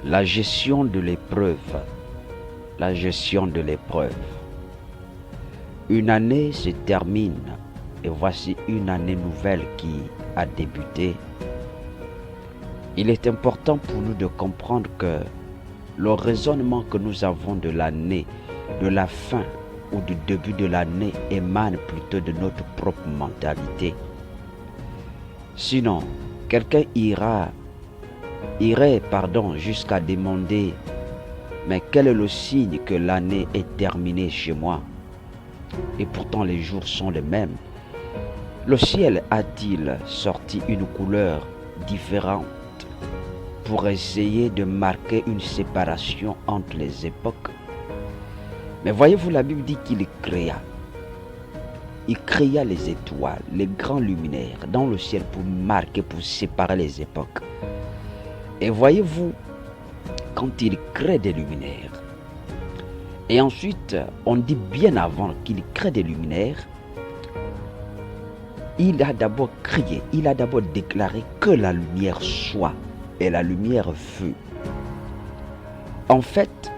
La gestion de l'épreuve. La gestion de l'épreuve. Une année se termine et voici une année nouvelle qui a débuté. Il est important pour nous de comprendre que le raisonnement que nous avons de l'année, de la fin ou du début de l'année émane plutôt de notre propre mentalité. Sinon, quelqu'un irait jusqu'à demander « Mais quel est le signe que l'année est terminée chez moi ?» Et pourtant les jours sont les mêmes. Le ciel a-t-il sorti une couleur différente pour essayer de marquer une séparation entre les époques? Mais voyez-vous, la Bible dit qu'il créa. Il créa les étoiles, les grands luminaires dans le ciel pour marquer, pour séparer les époques. Et voyez-vous, quand il crée des luminaires, et ensuite, on dit bien avant qu'il crée des luminaires, il a d'abord crié, il a d'abord déclaré que la lumière soit, et la lumière fut. En fait,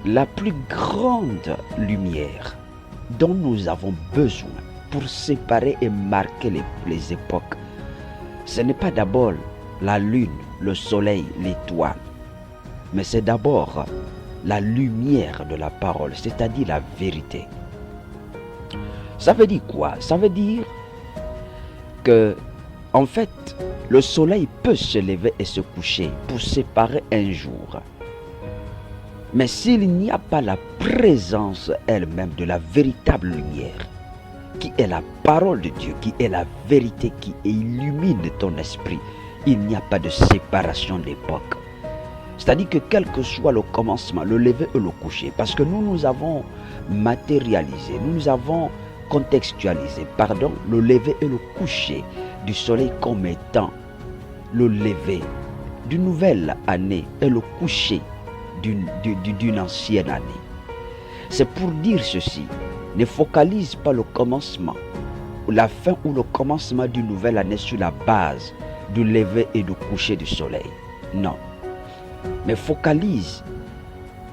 la plus grande lumière dont nous avons besoin pour séparer et marquer les époques, ce n'est pas d'abord la lune, le soleil, l'étoile, mais c'est d'abord la lumière de la parole, c'est-à-dire la vérité. Ça veut dire quoi? Ça veut dire que, en fait, le soleil peut se lever et se coucher pour séparer un jour. Mais s'il n'y a pas la présence elle-même de la véritable lumière, qui est la parole de Dieu, qui est la vérité, qui illumine ton esprit, il n'y a pas de séparation d'époque. C'est-à-dire que quel que soit le commencement, le lever et le coucher, parce que nous avons matérialisé, nous avons contextualisé, le lever et le coucher du soleil comme étant le lever d'une nouvelle année et le coucher d'une ancienne année. C'est pour dire ceci, ne focalise pas le commencement, la fin ou le commencement d'une nouvelle année sur la base du lever et du coucher du soleil. Non. Mais focalise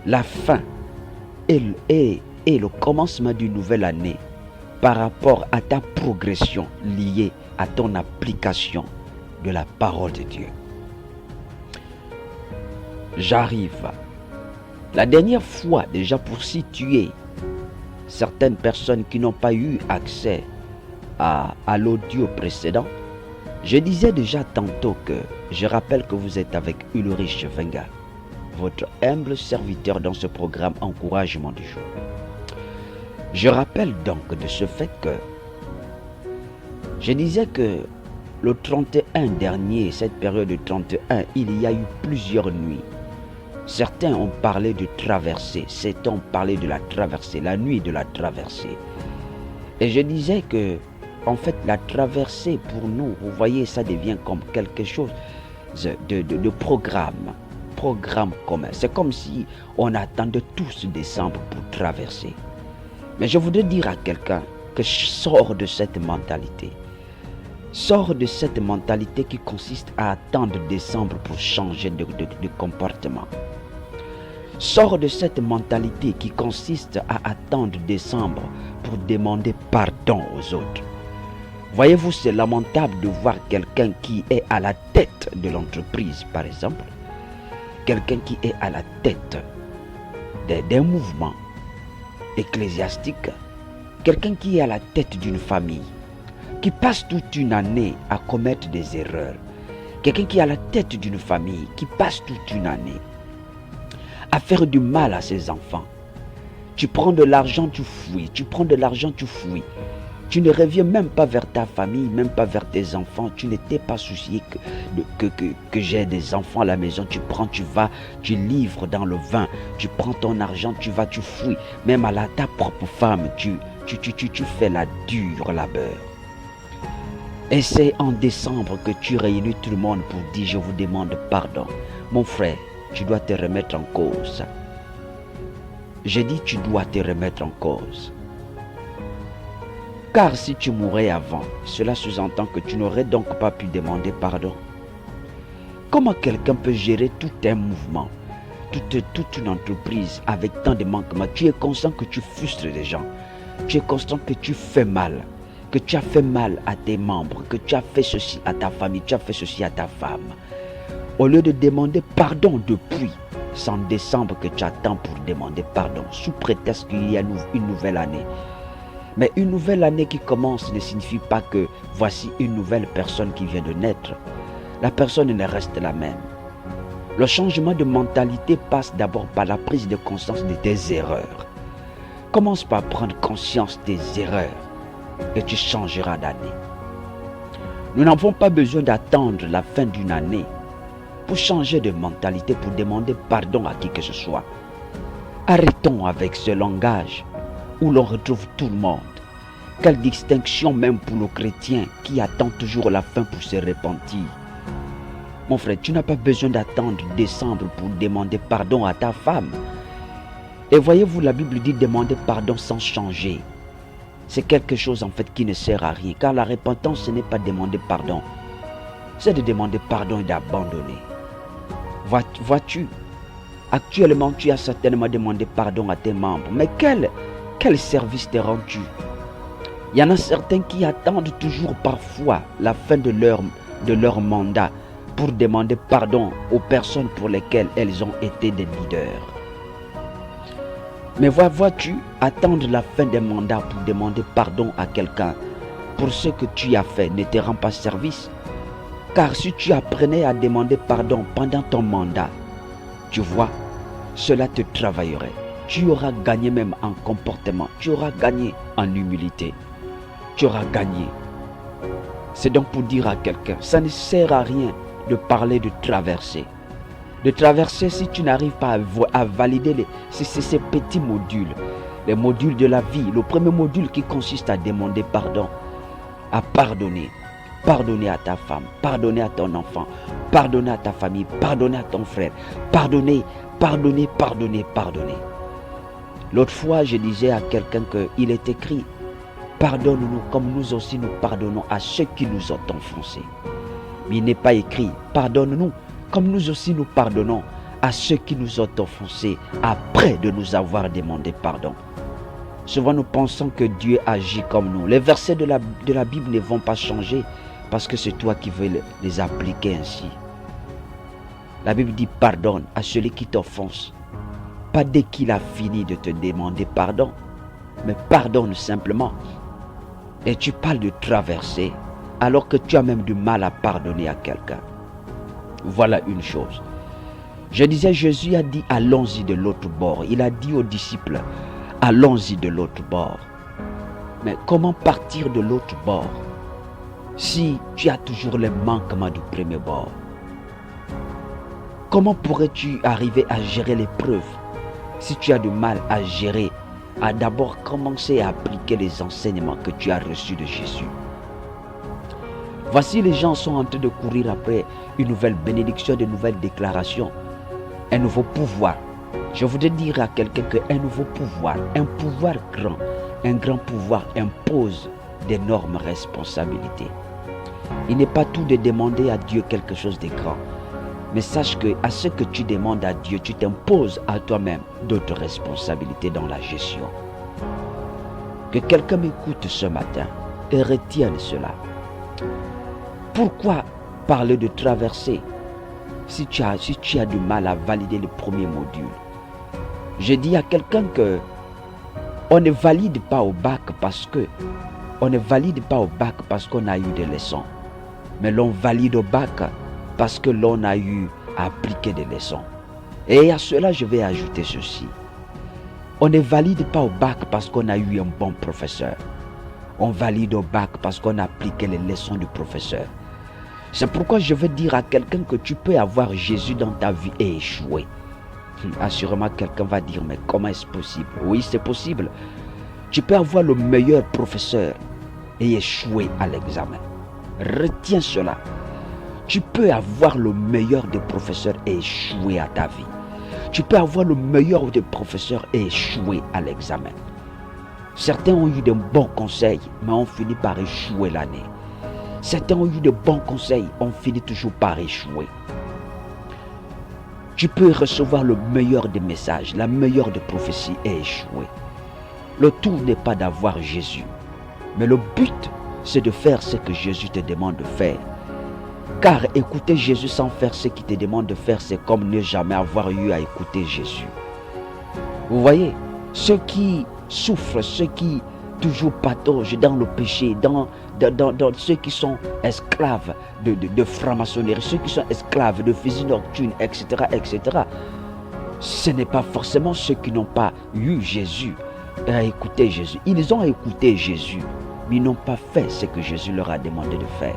la fin et le commencement d'une nouvelle année par rapport à ta progression liée à ton application de la parole de Dieu. J'arrive. La dernière fois, déjà pour situer certaines personnes qui n'ont pas eu accès à l'audio précédent, je disais déjà tantôt que je rappelle que vous êtes avec Ulrich Venga, votre humble serviteur dans ce programme Encouragement du jour. Je rappelle donc de ce fait que je disais que le 31 dernier, cette période de 31, il y a eu plusieurs nuits. Certains ont parlé de traversée, certains ont parlé de la traversée, la nuit de la traversée. Et je disais que, en fait, la traversée pour nous, vous voyez, ça devient comme quelque chose de programme commun. C'est comme si on attendait tous décembre pour traverser. Mais je voudrais dire à quelqu'un que sors de cette mentalité. Sors de cette mentalité qui consiste à attendre décembre pour changer de comportement. Sors de cette mentalité qui consiste à attendre décembre pour demander pardon aux autres. Voyez-vous, c'est lamentable de voir quelqu'un qui est à la tête de l'entreprise, par exemple, quelqu'un qui est à la tête d'un mouvement ecclésiastique, quelqu'un qui est à la tête d'une famille, qui passe toute une année à commettre des erreurs, quelqu'un qui est à la tête d'une famille, qui passe toute une année à faire du mal à ses enfants. Tu prends de l'argent, tu fouilles, tu prends de l'argent, tu fouilles. Tu ne reviens même pas vers ta famille, même pas vers tes enfants. Tu n'étais pas soucié que j'ai des enfants à la maison. Tu prends, tu vas, tu livres dans le vin. Tu prends ton argent, tu vas, tu fouilles. Même à ta propre femme, tu fais la dure labeur. Et c'est en décembre que tu réunis tout le monde pour dire « Je vous demande pardon ». Mon frère, tu dois te remettre en cause. J'ai dit tu dois te remettre en cause. Car si tu mourais avant, cela sous-entend que tu n'aurais donc pas pu demander pardon. Comment quelqu'un peut gérer tout un mouvement, toute une entreprise avec tant de manquements? Tu es conscient que tu frustres les gens. Tu es conscient que tu fais mal, que tu as fait mal à tes membres, que tu as fait ceci à ta famille, tu as fait ceci à ta femme. Au lieu de demander pardon depuis, c'est en décembre que tu attends pour demander pardon, sous prétexte qu'il y a une nouvelle année. Mais une nouvelle année qui commence ne signifie pas que voici une nouvelle personne qui vient de naître. La personne ne reste la même. Le changement de mentalité passe d'abord par la prise de conscience de tes erreurs. Commence par prendre conscience des erreurs et tu changeras d'année. Nous n'avons pas besoin d'attendre la fin d'une année pour changer de mentalité, pour demander pardon à qui que ce soit. Arrêtons avec ce langage où l'on retrouve tout le monde. Quelle distinction même pour le chrétien qui attend toujours la fin pour se repentir. Mon frère, tu n'as pas besoin d'attendre décembre pour demander pardon à ta femme. Et voyez-vous, la Bible dit demander pardon sans changer. C'est quelque chose en fait qui ne sert à rien. Car la repentance, ce n'est pas demander pardon. C'est de demander pardon et d'abandonner. Vois-tu, actuellement tu as certainement demandé pardon à tes membres. Mais quel service te rends-tu? Il y en a certains qui attendent toujours parfois la fin de leur mandat pour demander pardon aux personnes pour lesquelles elles ont été des leaders. Mais vois-tu, attendre la fin des mandats pour demander pardon à quelqu'un pour ce que tu as fait ne te rend pas service. Car si tu apprenais à demander pardon pendant ton mandat, tu vois, cela te travaillerait. Tu auras gagné même en comportement, tu auras gagné en humilité, tu auras gagné. C'est donc pour dire à quelqu'un, ça ne sert à rien de parler de traverser. De traverser si tu n'arrives pas à valider ces petits modules. Les modules de la vie. Le premier module qui consiste à demander pardon, à pardonner. Pardonner à ta femme, pardonner à ton enfant, pardonner à ta famille, pardonner à ton frère. Pardonner. L'autre fois, je disais à quelqu'un qu'il est écrit, pardonne-nous comme nous aussi nous pardonnons à ceux qui nous ont offensés. Mais il n'est pas écrit, pardonne-nous comme nous aussi nous pardonnons à ceux qui nous ont offensés après de nous avoir demandé pardon. Souvent nous pensons que Dieu agit comme nous. Les versets de la Bible ne vont pas changer parce que c'est toi qui veux les appliquer ainsi. La Bible dit pardonne à celui qui t'offense. Pas dès qu'il a fini de te demander pardon, mais pardonne simplement. Et tu parles de traverser alors que tu as même du mal à pardonner à quelqu'un. Voilà une chose. Je disais, Jésus a dit allons-y de l'autre bord. Il a dit aux disciples, allons-y de l'autre bord. Mais comment partir de l'autre bord si tu as toujours les manquements du premier bord? Comment pourrais-tu arriver à gérer l'épreuve si tu as du mal à gérer, à d'abord commencer à appliquer les enseignements que tu as reçus de Jésus? Voici, les gens sont en train de courir après une nouvelle bénédiction, de nouvelles déclarations, un nouveau pouvoir. Je voudrais dire à quelqu'un qu'un nouveau pouvoir, un pouvoir grand, un grand pouvoir impose d'énormes responsabilités. Il n'est pas tout de demander à Dieu quelque chose de grand. Mais sache que à ce que tu demandes à Dieu, tu t'imposes à toi-même d'autres responsabilités dans la gestion. Que quelqu'un m'écoute ce matin et retienne cela. Pourquoi parler de traverser si tu as du mal à valider le premier module? Je dis à quelqu'un que on ne valide pas au bac parce qu'on a eu des leçons. Mais l'on valide au bac parce que l'on a eu à appliquer des leçons. Et à cela, je vais ajouter ceci. On ne valide pas au bac parce qu'on a eu un bon professeur. On valide au bac parce qu'on a appliqué les leçons du professeur. C'est pourquoi je veux dire à quelqu'un que tu peux avoir Jésus dans ta vie et échouer. Assurément, quelqu'un va dire, mais comment est-ce possible? Oui, c'est possible. Tu peux avoir le meilleur professeur et échouer à l'examen. Retiens cela. Tu peux avoir le meilleur des professeurs et échouer à ta vie. Tu peux avoir le meilleur des professeurs et échouer à l'examen. Certains ont eu de bons conseils, mais ont fini par échouer l'année. Certains ont eu de bons conseils, ont fini toujours par échouer. Tu peux recevoir le meilleur des messages, la meilleure des prophéties et échouer. Le tout n'est pas d'avoir Jésus, mais le but, c'est de faire ce que Jésus te demande de faire. Car écouter Jésus sans faire ce qu'il te demande de faire, c'est comme ne jamais avoir eu à écouter Jésus. Vous voyez, ceux qui souffrent, ceux qui toujours pataugent dans le péché, dans ceux qui sont esclaves de franc-maçonnerie, ceux qui sont esclaves de physique nocturne, etc., etc., ce n'est pas forcément ceux qui n'ont pas eu Jésus à écouter Jésus. Ils ont écouté Jésus, mais ils n'ont pas fait ce que Jésus leur a demandé de faire.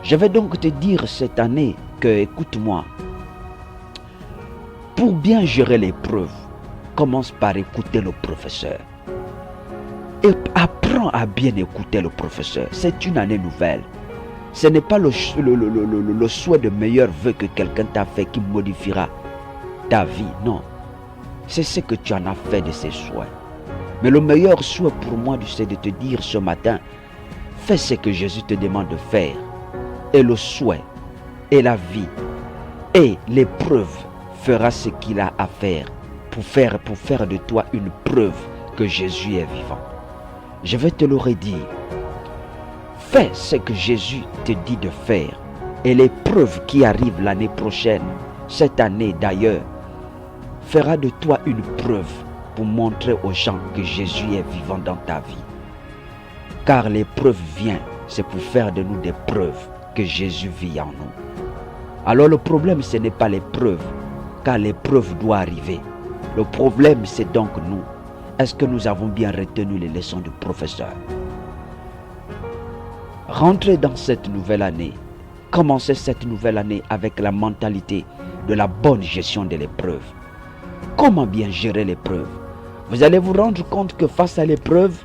Je vais donc te dire cette année que, écoute-moi, pour bien gérer l'épreuve, commence par écouter le professeur. Et apprends à bien écouter le professeur. C'est une année nouvelle. Ce n'est pas le souhait de meilleurs vœux que quelqu'un t'a fait qui modifiera ta vie. Non. C'est ce que tu en as fait de ces souhaits. Mais le meilleur souhait pour moi, c'est de te dire ce matin, fais ce que Jésus te demande de faire. Et le souhait, et la vie, et l'épreuve fera ce qu'il a à faire pour faire de toi une preuve que Jésus est vivant. Je vais te le redire. Fais ce que Jésus te dit de faire. Et l'épreuve qui arrive l'année prochaine, cette année d'ailleurs, fera de toi une preuve pour montrer aux gens que Jésus est vivant dans ta vie. Car l'épreuve vient, c'est pour faire de nous des preuves que Jésus vit en nous. Alors le problème, ce n'est pas l'épreuve, car l'épreuve doit arriver. Le problème, c'est donc nous. Est-ce que nous avons bien retenu les leçons du professeur? Rentrez dans cette nouvelle année. Commencez cette nouvelle année avec la mentalité de la bonne gestion de l'épreuve. Comment bien gérer l'épreuve? Vous allez vous rendre compte que face à l'épreuve,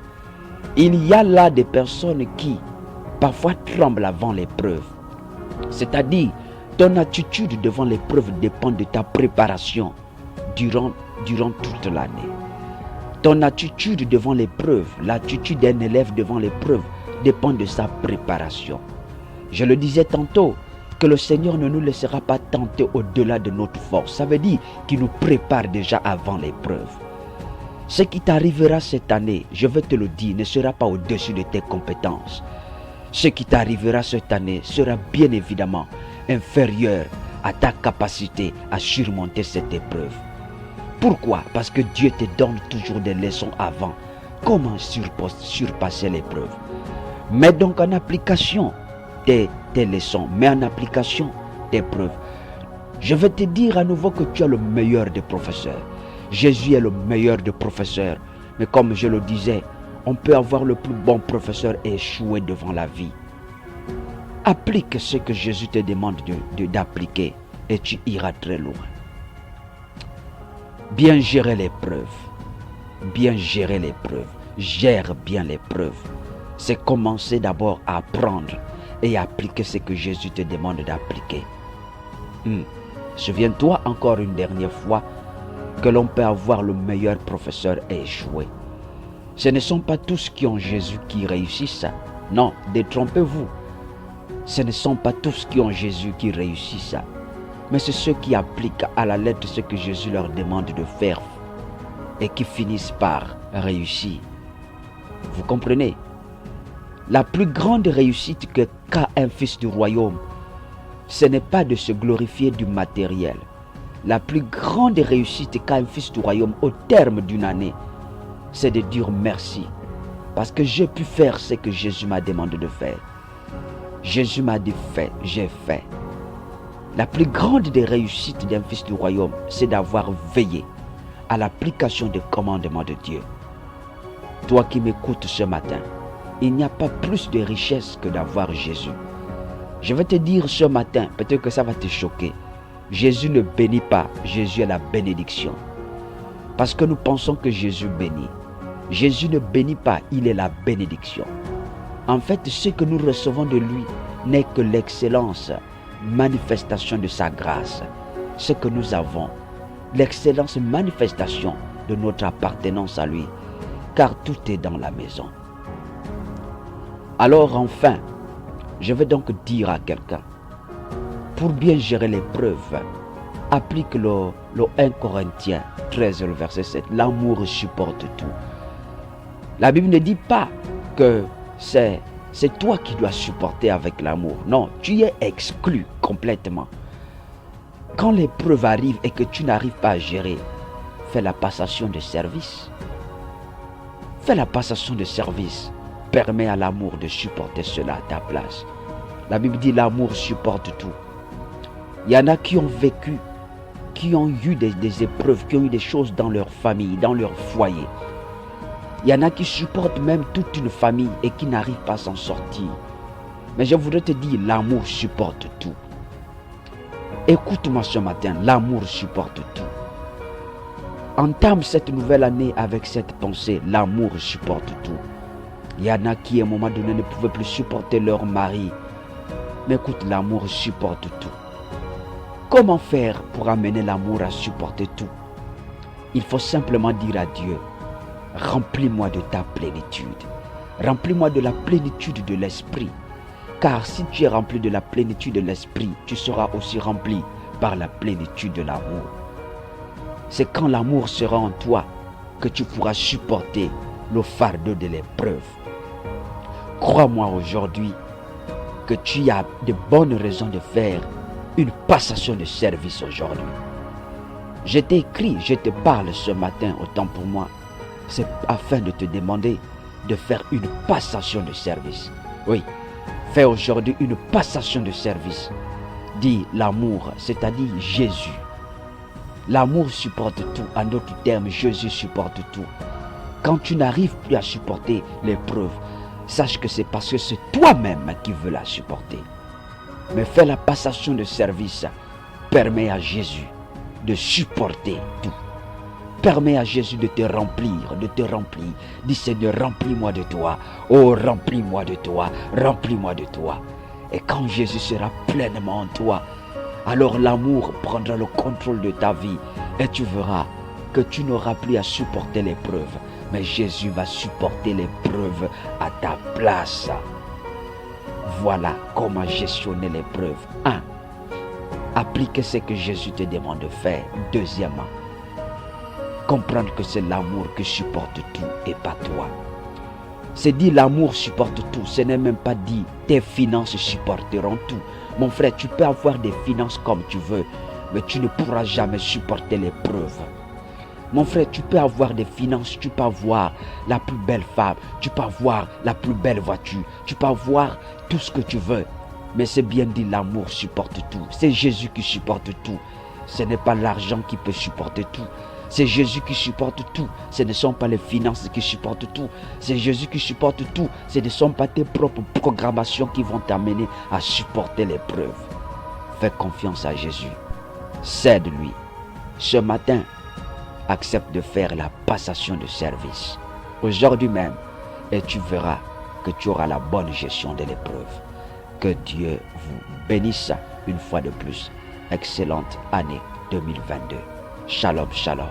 il y a là des personnes qui parfois tremblent avant l'épreuve. C'est-à-dire, ton attitude devant l'épreuve dépend de ta préparation durant toute l'année. Ton attitude devant l'épreuve, l'attitude d'un élève devant l'épreuve dépend de sa préparation. Je le disais tantôt, que le Seigneur ne nous laissera pas tenter au-delà de notre force. Ça veut dire qu'il nous prépare déjà avant l'épreuve. Ce qui t'arrivera cette année, je vais te le dire, ne sera pas au-dessus de tes compétences. Ce qui t'arrivera cette année sera bien évidemment inférieur à ta capacité à surmonter cette épreuve. Pourquoi? Parce que Dieu te donne toujours des leçons avant. Comment surpasser l'épreuve? Mets donc en application tes leçons. Mets en application tes preuves. Je vais te dire à nouveau que tu es le meilleur des professeurs. Jésus est le meilleur des professeurs. Mais comme je le disais, on peut avoir le plus bon professeur et échouer devant la vie. Applique ce que Jésus te demande d'appliquer et tu iras très loin. Bien gérer l'épreuve. Bien gérer l'épreuve. Gère bien l'épreuve. C'est commencer d'abord à apprendre et appliquer ce que Jésus te demande d'appliquer. Souviens-toi encore une dernière fois que l'on peut avoir le meilleur professeur et échouer. Ce ne sont pas tous qui ont Jésus qui réussissent. Non, détrompez-vous. Ce ne sont pas tous qui ont Jésus qui réussissent. Mais c'est ceux qui appliquent à la lettre ce que Jésus leur demande de faire et qui finissent par réussir. Vous comprenez? La plus grande réussite qu'a un fils du royaume, ce n'est pas de se glorifier du matériel. La plus grande réussite qu'a un fils du royaume au terme d'une année, c'est de dire merci. Parce que j'ai pu faire ce que Jésus m'a demandé de faire. Jésus m'a dit fais, j'ai fait. La plus grande des réussites d'un fils du royaume, c'est d'avoir veillé à l'application des commandements de Dieu. Toi qui m'écoutes ce matin, il n'y a pas plus de richesse que d'avoir Jésus. Je vais te dire ce matin, peut-être que ça va te choquer. Jésus ne bénit pas, Jésus est la bénédiction. Parce que nous pensons que Jésus bénit. Jésus ne bénit pas, il est la bénédiction. En fait, ce que nous recevons de lui n'est que l'excellence, manifestation de sa grâce. Ce que nous avons, l'excellence manifestation de notre appartenance à lui. Car tout est dans la maison. Alors enfin, je vais donc dire à quelqu'un, pour bien gérer l'épreuve, Applique le 1 Corinthiens 13, le verset 7. L'amour supporte tout. La Bible ne dit pas que c'est toi qui dois supporter avec l'amour. Non, tu es exclu complètement. Quand l'épreuve arrive et que tu n'arrives pas à gérer, fais la passation de service. Fais la passation de service. Permets à l'amour de supporter cela à ta place. La Bible dit l'amour supporte tout. Il y en a qui ont vécu, qui ont eu des épreuves, qui ont eu des choses dans leur famille, dans leur foyer. Il y en a qui supportent même toute une famille et qui n'arrivent pas à s'en sortir. Mais je voudrais te dire, l'amour supporte tout. Écoute-moi ce matin, l'amour supporte tout. Entame cette nouvelle année avec cette pensée, l'amour supporte tout. Il y en a qui à un moment donné ne pouvaient plus supporter leur mari. Mais écoute, l'amour supporte tout. Comment faire pour amener l'amour à supporter tout? Il faut simplement dire à Dieu, remplis-moi de ta plénitude. Remplis-moi de la plénitude de l'esprit. Car si tu es rempli de la plénitude de l'esprit, tu seras aussi rempli par la plénitude de l'amour. C'est quand l'amour sera en toi que tu pourras supporter le fardeau de l'épreuve. Crois-moi aujourd'hui que tu as de bonnes raisons de faire une passation de service aujourd'hui. Je t'écris, je te parle ce matin, autant pour moi, c'est afin de te demander de faire une passation de service. Oui, fais aujourd'hui une passation de service. Dis l'amour, c'est-à-dire Jésus. L'amour supporte tout. En d'autres termes, Jésus supporte tout. Quand tu n'arrives plus à supporter l'épreuve, sache que c'est parce que c'est toi-même qui veux la supporter. Mais fais la passation de service. Permets à Jésus de supporter tout. Permets à Jésus de te remplir, de te remplir. Dis Seigneur, remplis-moi de toi. Oh, remplis-moi de toi, remplis-moi de toi. Et quand Jésus sera pleinement en toi, alors l'amour prendra le contrôle de ta vie et tu verras que tu n'auras plus à supporter l'épreuve. Mais Jésus va supporter l'épreuve à ta place. Voilà comment gestionner l'épreuve. 1. Appliquer ce que Jésus te demande de faire. Deuxièmement, comprendre que c'est l'amour qui supporte tout et pas toi. C'est dit l'amour supporte tout. Ce n'est même pas dit tes finances supporteront tout. Mon frère, tu peux avoir des finances comme tu veux, mais tu ne pourras jamais supporter l'épreuve. Mon frère, tu peux avoir des finances, tu peux avoir la plus belle femme, tu peux avoir la plus belle voiture, tu peux avoir tout ce que tu veux. Mais c'est bien dit, l'amour supporte tout. C'est Jésus qui supporte tout. Ce n'est pas l'argent qui peut supporter tout. C'est Jésus qui supporte tout. Ce ne sont pas les finances qui supportent tout. C'est Jésus qui supporte tout. Ce ne sont pas tes propres programmations qui vont t'amener à supporter l'épreuve. Fais confiance à Jésus. Cède-lui. Ce matin, accepte de faire la passation de service. Aujourd'hui même, et tu verras que tu auras la bonne gestion de l'épreuve. Que Dieu vous bénisse une fois de plus. Excellente année 2022. Shalom, shalom.